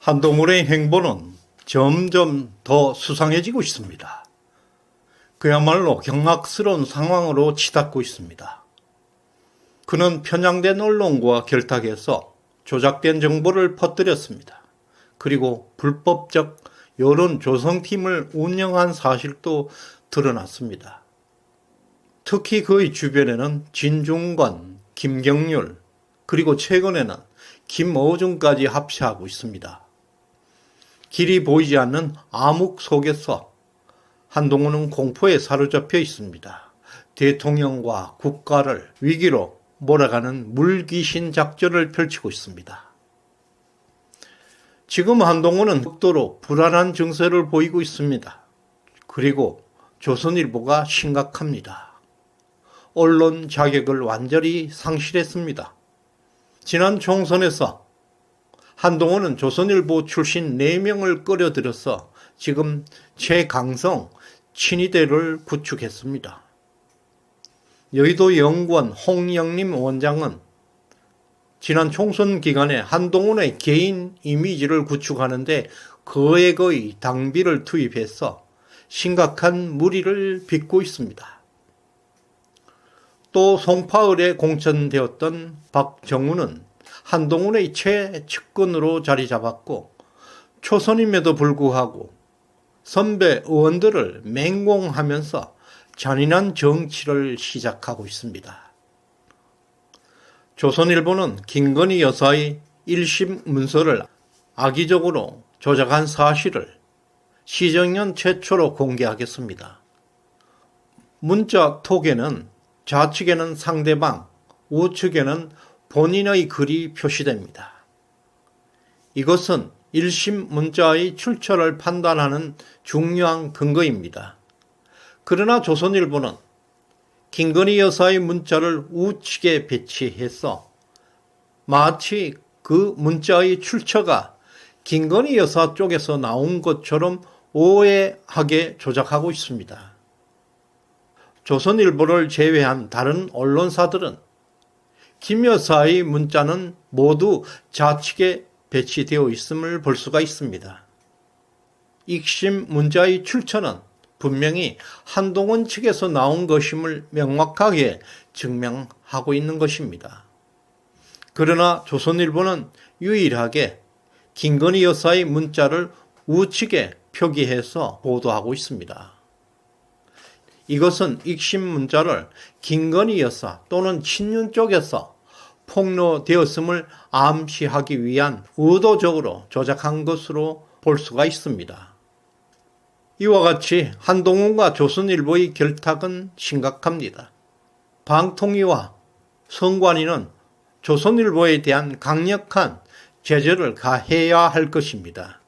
한동훈의 행보는 점점 더 수상해지고 있습니다. 그야말로 경악스러운 상황으로 치닫고 있습니다. 그는 편향된 언론과 결탁해서 조작된 정보를 퍼뜨렸습니다. 그리고 불법적 여론 조성팀을 운영한 사실도 드러났습니다. 특히 그의 주변에는 진중권, 김경률, 그리고 최근에는 김어준까지 합세하고 있습니다. 길이 보이지 않는 암흑 속에서 한동훈은 공포에 사로잡혀 있습니다. 대통령과 국가를 위기로 몰아가는 물귀신 작전을 펼치고 있습니다. 지금 한동훈은 극도로 불안한 증세를 보이고 있습니다. 그리고 조선일보가 심각합니다. 언론 자격을 완전히 상실했습니다. 지난 총선에서 한동훈은 조선일보 출신 4명을 끌어들여서 지금 최강성 친위대를 구축했습니다. 여의도 연구원 홍영림 원장은 지난 총선 기간에 한동훈의 개인 이미지를 구축하는데 거액의 당비를 투입해서 심각한 무리를 빚고 있습니다. 또 송파을에 공천되었던 박정우는 한동훈의 최측근으로 자리 잡았고 초선임에도 불구하고 선배 의원들을 맹공하면서 잔인한 정치를 시작하고 있습니다. 조선일보는 김건희 여사의 1심 문서를 악의적으로 조작한 사실을 시정년 최초로 공개하겠습니다. 문자 톡에는 좌측에는 상대방, 우측에는 본인의 글이 표시됩니다. 이것은 1심 문자의 출처를 판단하는 중요한 근거입니다. 그러나 조선일보는 김건희 여사의 문자를 우측에 배치해서 마치 그 문자의 출처가 김건희 여사 쪽에서 나온 것처럼 오해하게 조작하고 있습니다. 조선일보를 제외한 다른 언론사들은 김 여사의 문자는 모두 좌측에 배치되어 있음을 볼 수가 있습니다. 1심 문자의 출처는 분명히 한동훈 측에서 나온 것임을 명확하게 증명하고 있는 것입니다. 그러나 조선일보는 유일하게 김건희 여사의 문자를 우측에 표기해서 보도하고 있습니다. 이것은 1심 문자를 김건희 여사 또는 친윤 쪽에서 폭로되었음을 암시하기 위한 의도적으로 조작한 것으로 볼 수가 있습니다. 이와 같이 한동훈과 조선일보의 결탁은 심각합니다. 방통위와 선관위는 조선일보에 대한 강력한 제재를 가해야 할 것입니다.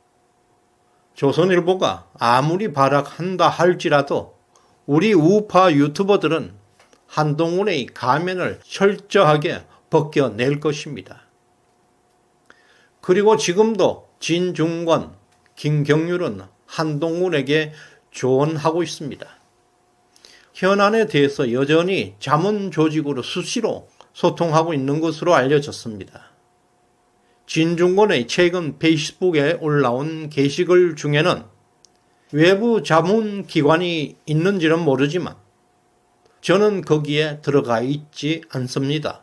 조선일보가 아무리 발악한다 할지라도 우리 우파 유튜버들은 한동훈의 가면을 철저하게 벗겨낼 것입니다. 그리고 지금도 진중권, 김경률은 한동훈에게 조언하고 있습니다. 현안에 대해서 여전히 자문 조직으로 수시로 소통하고 있는 것으로 알려졌습니다. 진중권의 최근 페이스북에 올라온 게시글 중에는 외부 자문기관이 있는지는 모르지만 저는 거기에 들어가 있지 않습니다.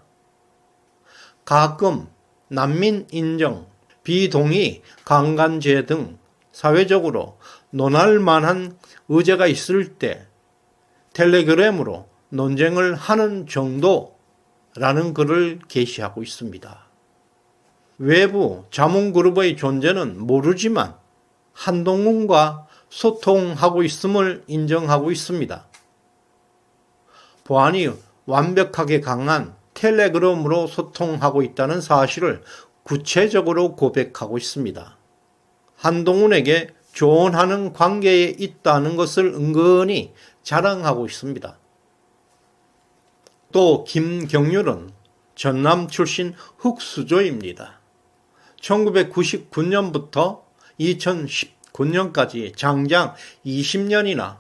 가끔 난민 인정, 비동의, 강간죄 등 사회적으로 논할 만한 의제가 있을 때 텔레그램으로 논쟁을 하는 정도라는 글을 게시하고 있습니다. 외부 자문그룹의 존재는 모르지만 한동훈과 소통하고 있음을 인정하고 있습니다. 보안이 완벽하게 강한 텔레그램으로 소통하고 있다는 사실을 구체적으로 고백하고 있습니다. 한동훈에게 조언하는 관계에 있다는 것을 은근히 자랑하고 있습니다. 또 김경률은 전남 출신 흑수저입니다. 1999년부터 2019년까지 장장 20년이나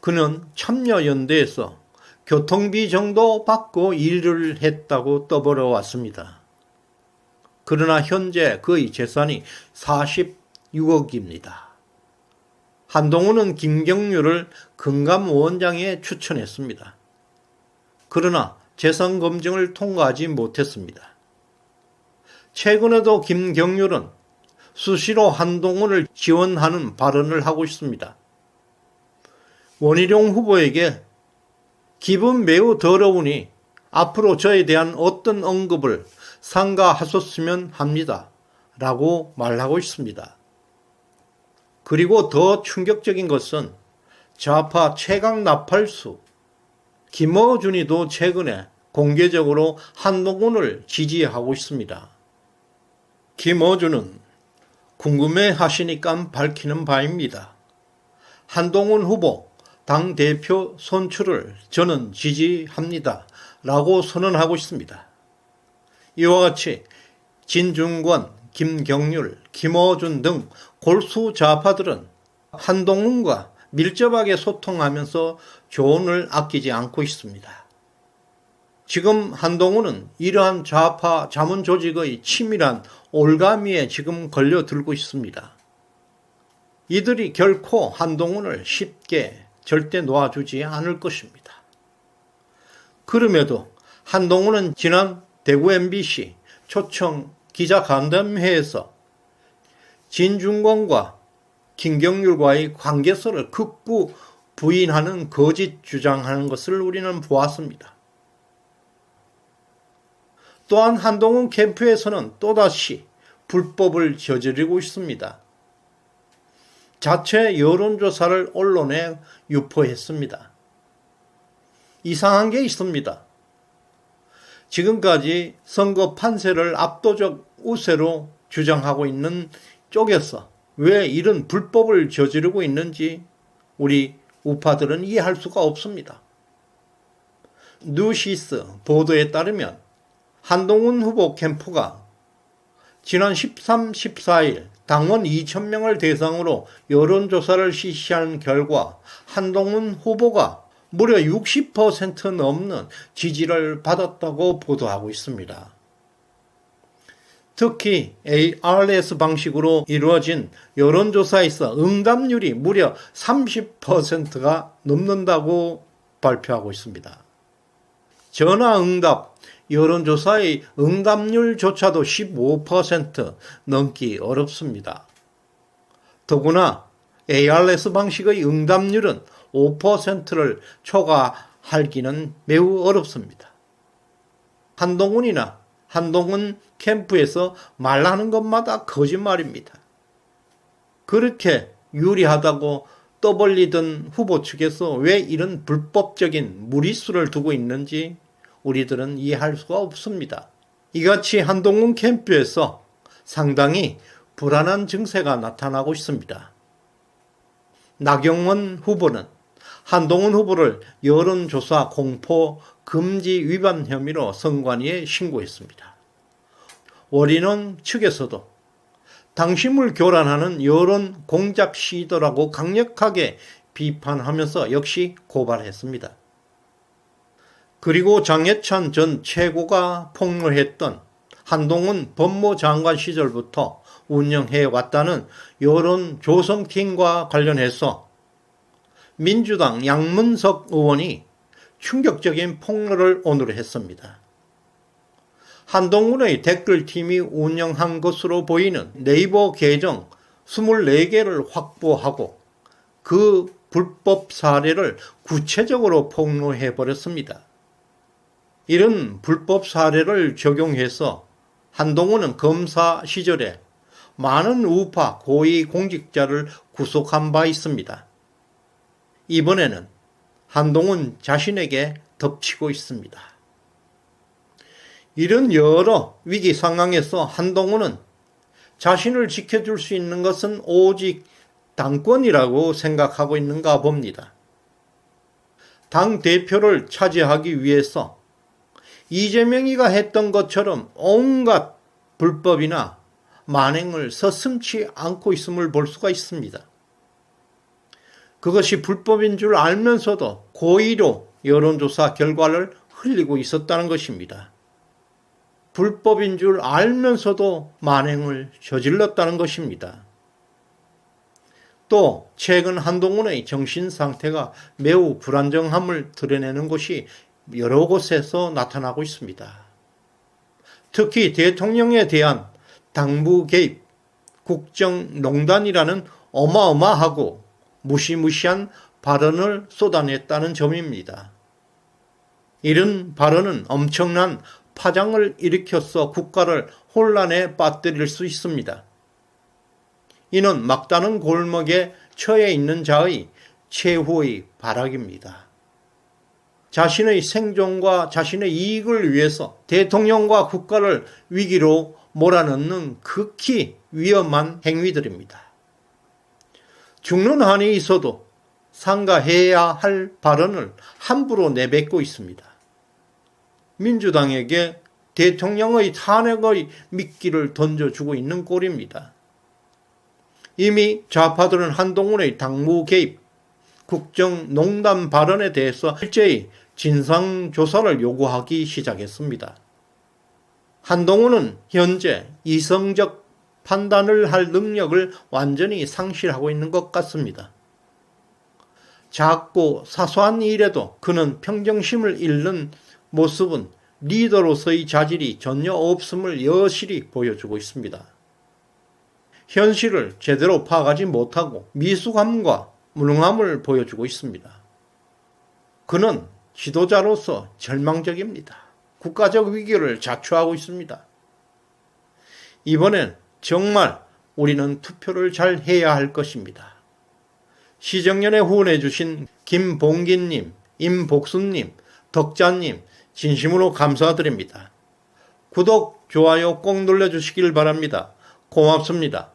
그는 참여연대에서 교통비 정도 받고 일을 했다고 떠벌어 왔습니다. 그러나 현재 그의 재산이 46억입니다. 한동훈은 김경률을 금감원장에 추천했습니다. 그러나 재산 검증을 통과하지 못했습니다. 최근에도 김경률은 수시로 한동훈을 지원하는 발언을 하고 있습니다. 원희룡 후보에게 기분 매우 더러우니 앞으로 저에 대한 어떤 언급을 삼가하셨으면 합니다. 라고 말하고 있습니다. 그리고 더 충격적인 것은 좌파 최강 나팔수 김어준이도 최근에 공개적으로 한동훈을 지지하고 있습니다. 김어준은 궁금해 하시니까 밝히는 바입니다. 한동훈 후보 당대표 선출을 저는 지지합니다. 라고 선언하고 있습니다. 이와 같이 진중권, 김경률, 김어준 등 골수 좌파들은 한동훈과 밀접하게 소통하면서 조언을 아끼지 않고 있습니다. 지금 한동훈은 이러한 좌파 자문 조직의 치밀한 올가미에 지금 걸려들고 있습니다. 이들이 결코 한동훈을 쉽게 절대 놓아주지 않을 것입니다. 그럼에도 한동훈은 지난 대구 MBC 초청 기자간담회에서 진중권과 김경률과의 관계설을 극구 부인하는 거짓 주장하는 것을 우리는 보았습니다. 또한 한동훈 캠프에서는 또다시 불법을 저지르고 있습니다. 자체 여론조사를 언론에 유포했습니다. 이상한 게 있습니다. 지금까지 선거 판세를 압도적 우세로 주장하고 있는 쪽에서 왜 이런 불법을 저지르고 있는지 우리 우파들은 이해할 수가 없습니다. 뉴시스 보도에 따르면 한동훈 후보 캠프가 지난 13, 14일 당원 2,000명을 대상으로 여론조사를 실시한 결과 한동훈 후보가 무려 60% 넘는 지지를 받았다고 보도하고 있습니다. 특히 ARS 방식으로 이루어진 여론조사에서 응답률이 무려 30%가 넘는다고 발표하고 있습니다. 전화응답 여론조사의 응답률조차도 15% 넘기 어렵습니다. 더구나 ARS 방식의 응답률은 5%를 초과하기는 매우 어렵습니다. 한동훈이나 한동훈 캠프에서 말하는 것마다 거짓말입니다. 그렇게 유리하다고 떠벌리던 후보 측에서 왜 이런 불법적인 무리수를 두고 있는지 우리들은 이해할 수가 없습니다. 이같이 한동훈 캠프에서 상당히 불안한 증세가 나타나고 있습니다. 나경원 후보는 한동훈 후보를 여론조사 공포 금지 위반 혐의로 선관위에 신고했습니다. 원희룡 측에서도 당심을 교란하는 여론 공작 시도라고 강력하게 비판하면서 역시 고발했습니다. 그리고 장해찬 전 최고가 폭로했던 한동훈 법무장관 시절부터 운영해왔다는 여론조성팀과 관련해서 민주당 양문석 의원이 충격적인 폭로를 오늘 했습니다. 한동훈의 댓글팀이 운영한 것으로 보이는 네이버 계정 24개를 확보하고 그 불법 사례를 구체적으로 폭로해버렸습니다. 이런 불법 사례를 적용해서 한동훈은 검사 시절에 많은 우파 고위 공직자를 구속한 바 있습니다. 이번에는 한동훈 자신에게 덮치고 있습니다. 이런 여러 위기 상황에서 한동훈은 자신을 지켜줄 수 있는 것은 오직 당권이라고 생각하고 있는가 봅니다. 당 대표를 차지하기 위해서 이재명이가 했던 것처럼 온갖 불법이나 만행을 서슴지 않고 있음을 볼 수가 있습니다. 그것이 불법인 줄 알면서도 고의로 여론조사 결과를 흘리고 있었다는 것입니다. 불법인 줄 알면서도 만행을 저질렀다는 것입니다. 또 최근 한동훈의 정신 상태가 매우 불안정함을 드러내는 것이 여러 곳에서 나타나고 있습니다. 특히 대통령에 대한 당부 개입, 국정농단이라는 어마어마하고 무시무시한 발언을 쏟아냈다는 점입니다. 이런 발언은 엄청난 파장을 일으켜서 국가를 혼란에 빠뜨릴 수 있습니다. 이는 막다른 골목에 처해 있는 자의 최후의 발악입니다. 자신의 생존과 자신의 이익을 위해서 대통령과 국가를 위기로 몰아넣는 극히 위험한 행위들입니다. 죽는 한이 있어도 삼가해야 할 발언을 함부로 내뱉고 있습니다. 민주당에게 대통령의 탄핵의 미끼를 던져주고 있는 꼴입니다. 이미 좌파들은 한동훈의 당무 개입, 국정농단 발언에 대해서 일제히 진상조사를 요구하기 시작했습니다. 한동훈은 현재 이성적 판단을 할 능력을 완전히 상실하고 있는 것 같습니다. 작고 사소한 일에도 그는 평정심을 잃는 모습은 리더로서의 자질이 전혀 없음을 여실히 보여주고 있습니다. 현실을 제대로 파악하지 못하고 미숙함과 무능함을 보여주고 있습니다. 그는 지도자로서 절망적입니다. 국가적 위기를 자초하고 있습니다. 이번엔 정말 우리는 투표를 잘 해야 할 것입니다. 시정연에 후원해 주신 김봉기님, 임복순님, 덕자님 진심으로 감사드립니다. 구독, 좋아요 꼭 눌러주시길 바랍니다. 고맙습니다.